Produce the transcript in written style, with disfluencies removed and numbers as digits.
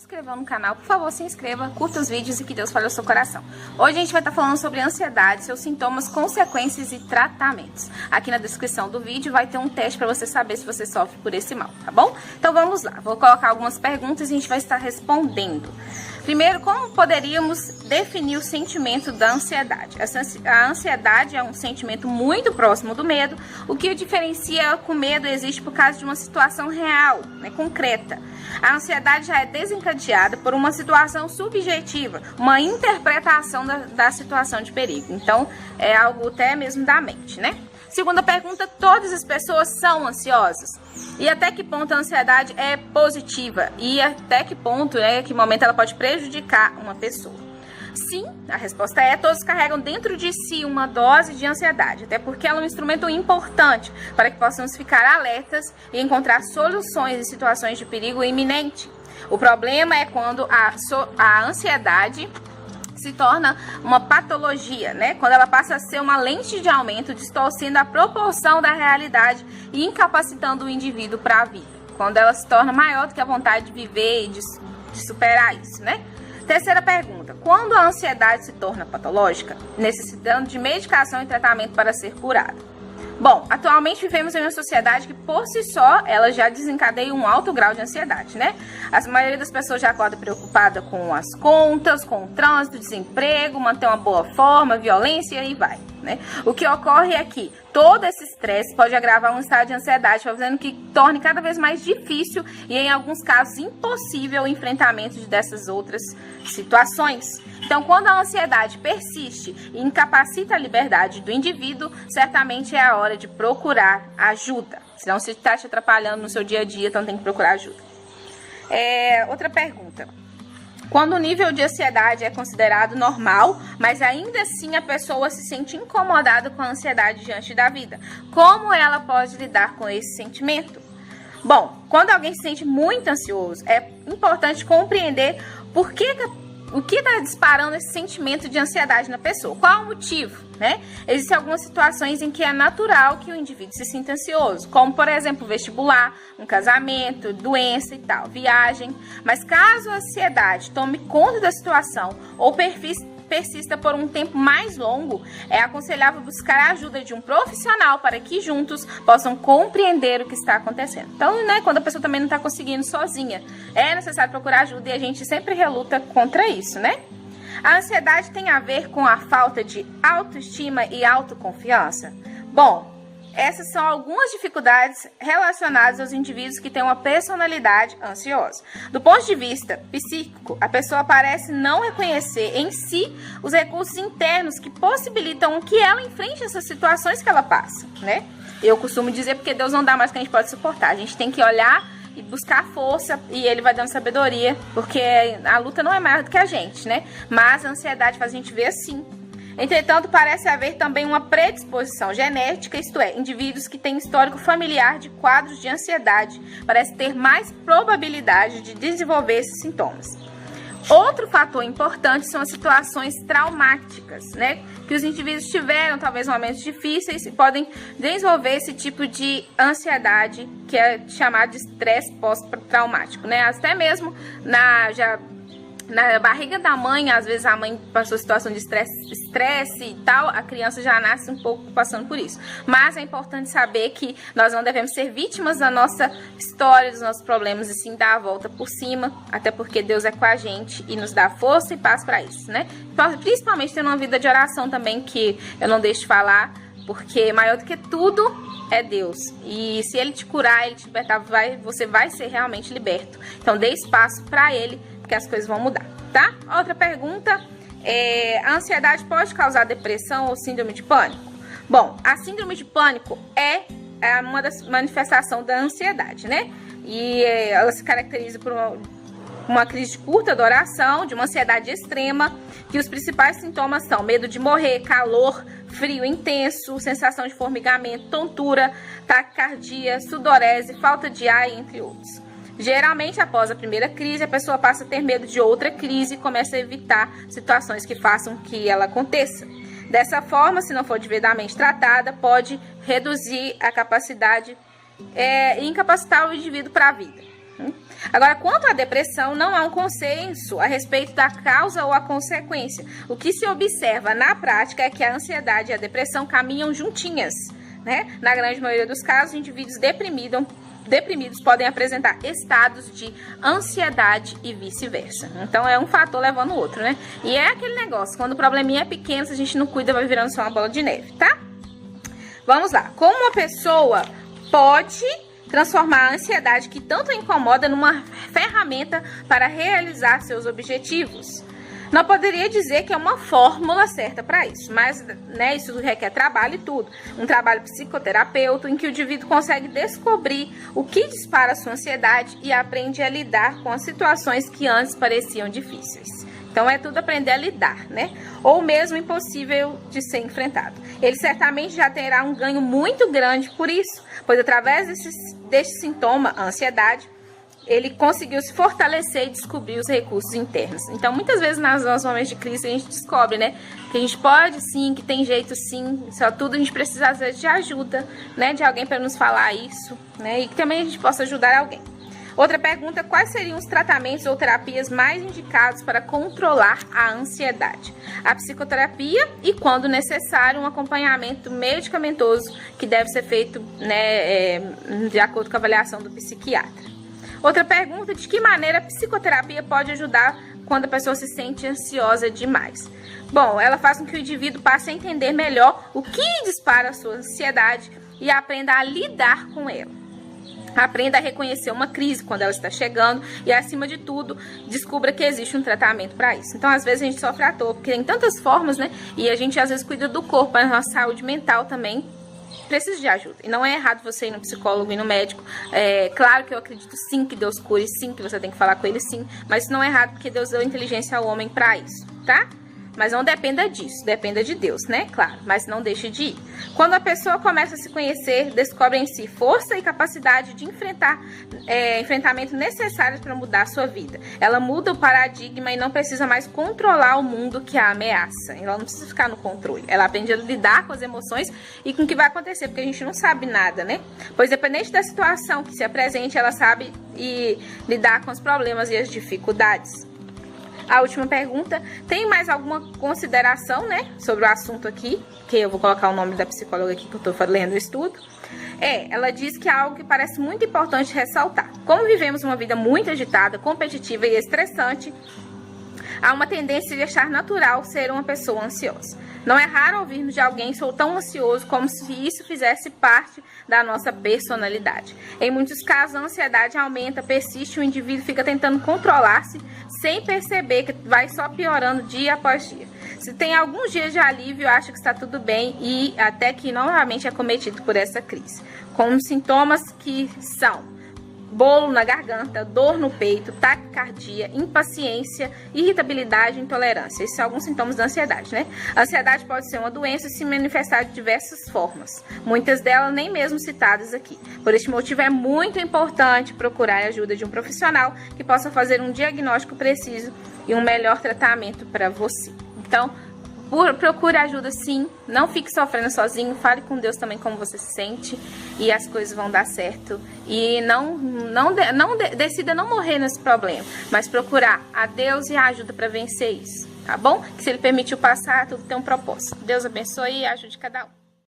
inscreveu no canal, por favor, se inscreva, curta os vídeos e que Deus fale ao seu coração. Hoje a gente vai estar falando sobre ansiedade, seus sintomas, consequências e tratamentos. Aqui na descrição do vídeo vai ter um teste para você saber se você sofre por esse mal, tá bom? Então vamos lá, vou colocar algumas perguntas e a gente vai estar respondendo. Primeiro, como poderíamos definir o sentimento da ansiedade? A ansiedade é um sentimento muito próximo do medo. O que o diferencia com medo existe por causa de uma situação real, concreta. A ansiedade já é desencadeada por uma situação subjetiva, uma interpretação da situação de perigo. Então, é algo até mesmo da mente, né? Segunda pergunta, todas as pessoas são ansiosas? E até que ponto a ansiedade é positiva? E até que ponto, que momento ela pode prejudicar uma pessoa? Sim, a resposta é, todos carregam dentro de si uma dose de ansiedade, até porque ela é um instrumento importante para que possamos ficar alertas e encontrar soluções em situações de perigo iminente. O problema é quando a ansiedade se torna uma patologia, quando ela passa a ser uma lente de aumento, distorcendo a proporção da realidade e incapacitando o indivíduo para a vida. Quando ela se torna maior do que a vontade de viver e de superar isso, Terceira pergunta, quando a ansiedade se torna patológica, necessitando de medicação e tratamento para ser curada? Bom, atualmente vivemos em uma sociedade que, por si só, ela já desencadeia um alto grau de ansiedade, A maioria das pessoas já acorda preocupada com as contas, com o trânsito, desemprego, manter uma boa forma, violência e aí vai, O que ocorre é que todo esse estresse pode agravar um estado de ansiedade, fazendo que torne cada vez mais difícil e, em alguns casos, impossível o enfrentamento dessas outras situações. Então, quando a ansiedade persiste e incapacita a liberdade do indivíduo, certamente é a hora de procurar ajuda. Senão, se está te atrapalhando no seu dia a dia, então tem que procurar ajuda. Outra pergunta. Quando o nível de ansiedade é considerado normal, mas ainda assim a pessoa se sente incomodada com a ansiedade diante da vida, como ela pode lidar com esse sentimento? Bom, quando alguém se sente muito ansioso, é importante compreender o que está disparando esse sentimento de ansiedade na pessoa. Qual o motivo, Existem algumas situações em que é natural que o indivíduo se sinta ansioso, como, por exemplo, vestibular, um casamento, doença e tal, viagem. Mas caso a ansiedade tome conta da situação ou persista por um tempo mais longo, é aconselhável buscar a ajuda de um profissional para que juntos possam compreender o que está acontecendo. Então, quando a pessoa também não está conseguindo sozinha, é necessário procurar ajuda e a gente sempre reluta contra isso, A ansiedade tem a ver com a falta de autoestima e autoconfiança? Bom, essas são algumas dificuldades relacionadas aos indivíduos que têm uma personalidade ansiosa. Do ponto de vista psíquico, a pessoa parece não reconhecer em si os recursos internos que possibilitam que ela enfrente essas situações que ela passa, Eu costumo dizer porque Deus não dá mais do que a gente pode suportar. A gente tem que olhar e buscar força e Ele vai dando sabedoria, porque a luta não é maior do que a gente, Mas a ansiedade faz a gente ver assim. Entretanto, parece haver também uma predisposição genética, isto é, indivíduos que têm histórico familiar de quadros de ansiedade parecem ter mais probabilidade de desenvolver esses sintomas. Outro fator importante são as situações traumáticas, que os indivíduos tiveram, talvez, momentos difíceis e podem desenvolver esse tipo de ansiedade, que é chamado de estresse pós-traumático, Até mesmo na barriga da mãe, às vezes a mãe passou situação de estresse e tal, a criança já nasce um pouco passando por isso. Mas é importante saber que nós não devemos ser vítimas da nossa história, dos nossos problemas, e sim dar a volta por cima, até porque Deus é com a gente e nos dá força e paz para isso, Principalmente tendo uma vida de oração também, que eu não deixo de falar, porque maior do que tudo é Deus. E se Ele te curar, Ele te libertar, você vai ser realmente liberto. Então dê espaço para Ele, que as coisas vão mudar, tá? Outra pergunta, a ansiedade pode causar depressão ou síndrome de pânico? Bom, a síndrome de pânico é uma das manifestações da ansiedade, E ela se caracteriza por uma crise de curta duração, de uma ansiedade extrema, que os principais sintomas são medo de morrer, calor, frio intenso, sensação de formigamento, tontura, taquicardia, sudorese, falta de ar, entre outros. Geralmente, após a primeira crise, a pessoa passa a ter medo de outra crise e começa a evitar situações que façam que ela aconteça. Dessa forma, se não for devidamente tratada, pode reduzir a capacidade e incapacitar o indivíduo para a vida. Agora, quanto à depressão, não há um consenso a respeito da causa ou a consequência. O que se observa na prática é que a ansiedade e a depressão caminham juntinhas, né? Na grande maioria dos casos, indivíduos deprimidos podem apresentar estados de ansiedade e vice-versa. Então, é um fator levando o outro, né? E é aquele negócio, quando o probleminha é pequeno, se a gente não cuida, vai virando só uma bola de neve, tá? Vamos lá. Como uma pessoa pode transformar a ansiedade que tanto a incomoda numa ferramenta para realizar seus objetivos? Não poderia dizer que é uma fórmula certa para isso, mas né, isso requer trabalho e tudo. Um trabalho psicoterapeuta em que o indivíduo consegue descobrir o que dispara a sua ansiedade e aprende a lidar com as situações que antes pareciam difíceis. Então, é tudo aprender a lidar, né? Ou mesmo impossível de ser enfrentado. Ele certamente já terá um ganho muito grande por isso, pois através desse sintoma, a ansiedade, ele conseguiu se fortalecer e descobrir os recursos internos. Então, muitas vezes, nos nossos momentos de crise, a gente descobre, né? Que a gente pode sim, que tem jeito sim, só tudo a gente precisa, às vezes, de ajuda, né? De alguém para nos falar isso, né? E que também a gente possa ajudar alguém. Outra pergunta, quais seriam os tratamentos ou terapias mais indicados para controlar a ansiedade? A psicoterapia e, quando necessário, um acompanhamento medicamentoso que deve ser feito, né, de acordo com a avaliação do psiquiatra. Outra pergunta, de que maneira a psicoterapia pode ajudar quando a pessoa se sente ansiosa demais? Bom, ela faz com que o indivíduo passe a entender melhor o que dispara a sua ansiedade e aprenda a lidar com ela. Aprenda a reconhecer uma crise quando ela está chegando e, acima de tudo, descubra que existe um tratamento para isso. Então, às vezes, a gente sofre à toa, porque tem tantas formas, né? E a gente, às vezes, cuida do corpo, mas a nossa saúde mental também precisa de ajuda. E não é errado você ir no psicólogo e no médico. Claro que eu acredito sim que Deus cure, sim que você tem que falar com ele, sim. Mas isso não é errado porque Deus deu inteligência ao homem para isso, tá? Mas não dependa disso, dependa de Deus, né? Claro, mas não deixe de ir. Quando a pessoa começa a se conhecer, descobre em si força e capacidade de enfrentamento necessários para mudar a sua vida. Ela muda o paradigma e não precisa mais controlar o mundo que a ameaça. Ela não precisa ficar no controle. Ela aprende a lidar com as emoções e com o que vai acontecer, porque a gente não sabe nada, né? Pois dependente da situação que se apresente, ela sabe lidar com os problemas e as dificuldades. A última pergunta, tem mais alguma consideração, né, sobre o assunto aqui? Que eu vou colocar o nome da psicóloga aqui que eu estou lendo o estudo. Ela diz que é algo que parece muito importante ressaltar. Como vivemos uma vida muito agitada, competitiva e estressante, há uma tendência de achar natural ser uma pessoa ansiosa. Não é raro ouvirmos de alguém sou tão ansioso como se isso fizesse parte da nossa personalidade. Em muitos casos, a ansiedade aumenta, persiste e o indivíduo fica tentando controlar-se sem perceber que vai só piorando dia após dia. Se tem alguns dias de alívio, acha que está tudo bem e até que novamente é cometido por essa crise. Com sintomas que são bolo na garganta, dor no peito, taquicardia, impaciência, irritabilidade e intolerância. Esses são alguns sintomas da ansiedade, né? A ansiedade pode ser uma doença e se manifestar de diversas formas, muitas delas nem mesmo citadas aqui. Por este motivo, é muito importante procurar a ajuda de um profissional que possa fazer um diagnóstico preciso e um melhor tratamento para você. Então, procure ajuda sim, não fique sofrendo sozinho, fale com Deus também como você se sente e as coisas vão dar certo. E decida não morrer nesse problema, mas procurar a Deus e a ajuda para vencer isso, tá bom? Que se Ele permitiu passar, tudo tem um propósito. Deus abençoe e ajude cada um.